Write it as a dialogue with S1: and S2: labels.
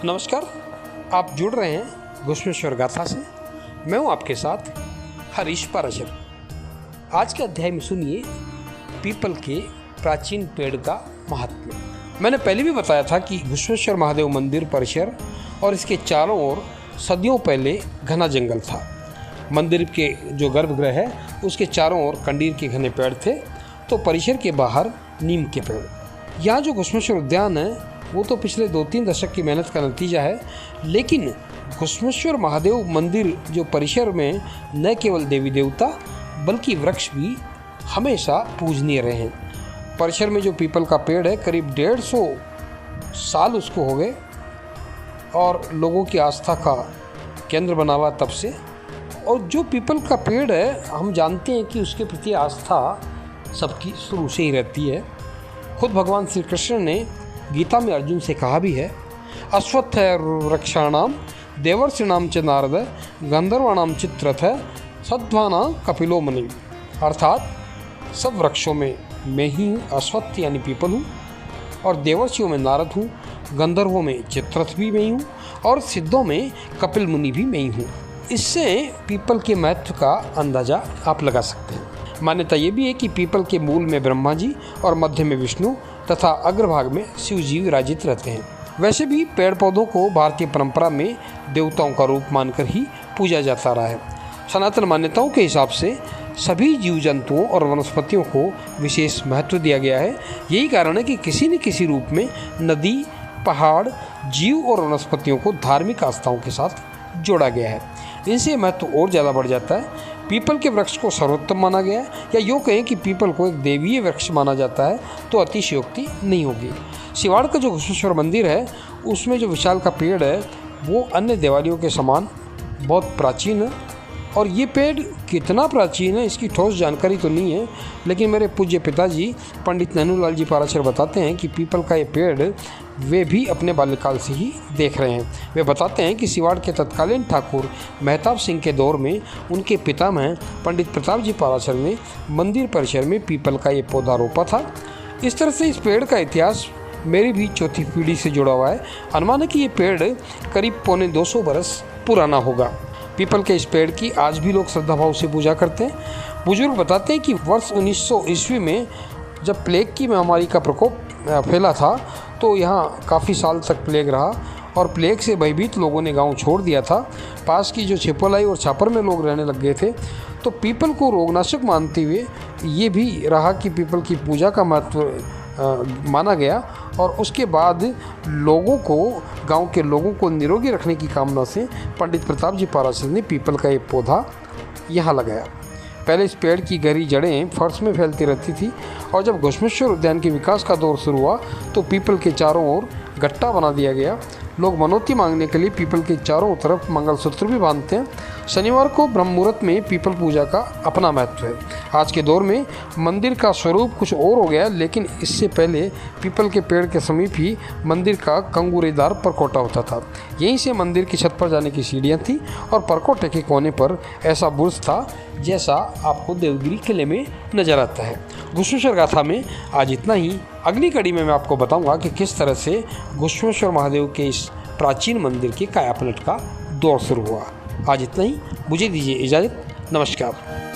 S1: नमस्कार, आप जुड़ रहे हैं घुश्मेश्वर गाथा से। मैं हूं आपके साथ हरीश पाराशर। आज के अध्याय में सुनिए पीपल के प्राचीन पेड़ का महात्म्य। मैंने पहले भी बताया था कि घुश्मेश्वर महादेव मंदिर परिसर और इसके चारों ओर सदियों पहले घना जंगल था। मंदिर के जो गर्भगृह है उसके चारों ओर कंडीर के घने पेड़ थे, तो परिसर के बाहर नीम के पेड़। यहाँ जो घुश्मेश्वर उद्यान है वो तो पिछले 2-3 दशक की मेहनत का नतीजा है, लेकिन घुश्मेश्वर महादेव मंदिर जो परिसर में न केवल देवी देवता बल्कि वृक्ष भी हमेशा पूजनीय रहे हैं। परिसर में जो पीपल का पेड़ है करीब 150 साल उसको हो गए और लोगों की आस्था का केंद्र बना हुआ तब से। और जो पीपल का पेड़ है हम जानते हैं कि उसके प्रति आस्था सबकी शुरू से ही रहती है। खुद भगवान श्री कृष्ण ने गीता में अर्जुन से कहा भी है, अश्वत्थ वृक्षाणाम देवर्षिणाम च नारद गंधर्वाणाम चित्रथ सद्वाना कपिलो मुनि। अर्थात सब वृक्षों में मैं ही हूँ, अश्वत्थ यानी पीपल हूँ, और देवर्षियों में नारद हूँ, गंधर्वों में चित्रथ भी मैं ही हूँ, और सिद्धों में कपिल मुनि भी मैं ही हूँ। इससे पीपल के महत्व का अंदाज़ा आप लगा सकते हैं। मान्यता ये भी है कि पीपल के मूल में ब्रह्मा जी और मध्य में विष्णु तथा अग्रभाग में शिव जी विराजित रहते हैं। वैसे भी पेड़ पौधों को भारतीय परंपरा में देवताओं का रूप मानकर ही पूजा जाता रहा है। सनातन मान्यताओं के हिसाब से सभी जीव जंतुओं और वनस्पतियों को विशेष महत्व दिया गया है। यही कारण है कि किसी न किसी रूप में नदी, पहाड़, जीव और वनस्पतियों को धार्मिक आस्थाओं के साथ जोड़ा गया है। इनसे महत्व और ज़्यादा बढ़ जाता है। पीपल के वृक्ष को सर्वोत्तम माना गया है, या यूँ कहें कि पीपल को एक देवीय वृक्ष माना जाता है तो अतिशयोक्ति नहीं होगी। सिवाड़ का जो घुश्मेश्वर मंदिर है उसमें जो विशाल का पेड़ है वो अन्य देवालयों के समान बहुत प्राचीन है। और ये पेड़ कितना प्राचीन है इसकी ठोस जानकारी तो नहीं है, लेकिन मेरे पूज्य पिताजी पंडित नैनूलाल जी पाराशर बताते हैं कि पीपल का ये पेड़ वे भी अपने बाल्यकाल से ही देख रहे हैं। वे बताते हैं कि सिवाड़ के तत्कालीन ठाकुर मेहताब सिंह के दौर में उनके पितामह पंडित प्रताप जी पाराशर ने मंदिर परिसर में पीपल का ये पौधा रोपा था। इस तरह से इस पेड़ का इतिहास मेरी भी चौथी पीढ़ी से जुड़ा हुआ है। अनुमान है कि ये पेड़ करीब 250 बरस पुराना होगा। पीपल के इस पेड़ की आज भी लोग श्रद्धाभाव से पूजा करते हैं। बुजुर्ग बताते हैं कि वर्ष 1900 ईस्वी में जब प्लेग की महामारी का प्रकोप फैला था तो यहाँ काफ़ी साल तक प्लेग रहा और प्लेग से भयभीत लोगों ने गांव छोड़ दिया था। पास की जो छिपोलाई और छापर में लोग रहने लग गए थे, तो पीपल को रोगनाशक मानते हुए ये भी रहा कि पीपल की पूजा का महत्व माना गया। और उसके बाद लोगों को, गांव के लोगों को निरोगी रखने की कामना से पंडित प्रताप जी पाराशर ने पीपल का एक पौधा यहाँ लगाया। पहले इस पेड़ की गहरी जड़ें फर्श में फैलती रहती थी, और जब घुश्मेश्वर उद्यान के विकास का दौर शुरू हुआ तो पीपल के चारों ओर गट्टा बना दिया गया। लोग मनौती मांगने के लिए पीपल के चारों तरफ मंगलसूत्र भी बांधते हैं। शनिवार को ब्रह्म मुहूर्त में पीपल पूजा का अपना महत्व है। आज के दौर में मंदिर का स्वरूप कुछ और हो गया, लेकिन इससे पहले पीपल के पेड़ के समीप ही मंदिर का कंगूरेदार परकोटा होता था। यहीं से मंदिर की छत पर जाने की सीढ़ियाँ थी और परकोटे के कोने पर ऐसा बुर्ज था जैसा आपको देवगिरी किले में नजर आता है। घुश्मेश्वर गाथा में आज इतना ही। अगली कड़ी में मैं आपको बताऊंगा कि किस तरह से घुश्मेश्वर महादेव के इस प्राचीन मंदिर के कायापलट का दौर शुरू हुआ। आज इतना ही, मुझे दीजिए इजाज़त। नमस्कार।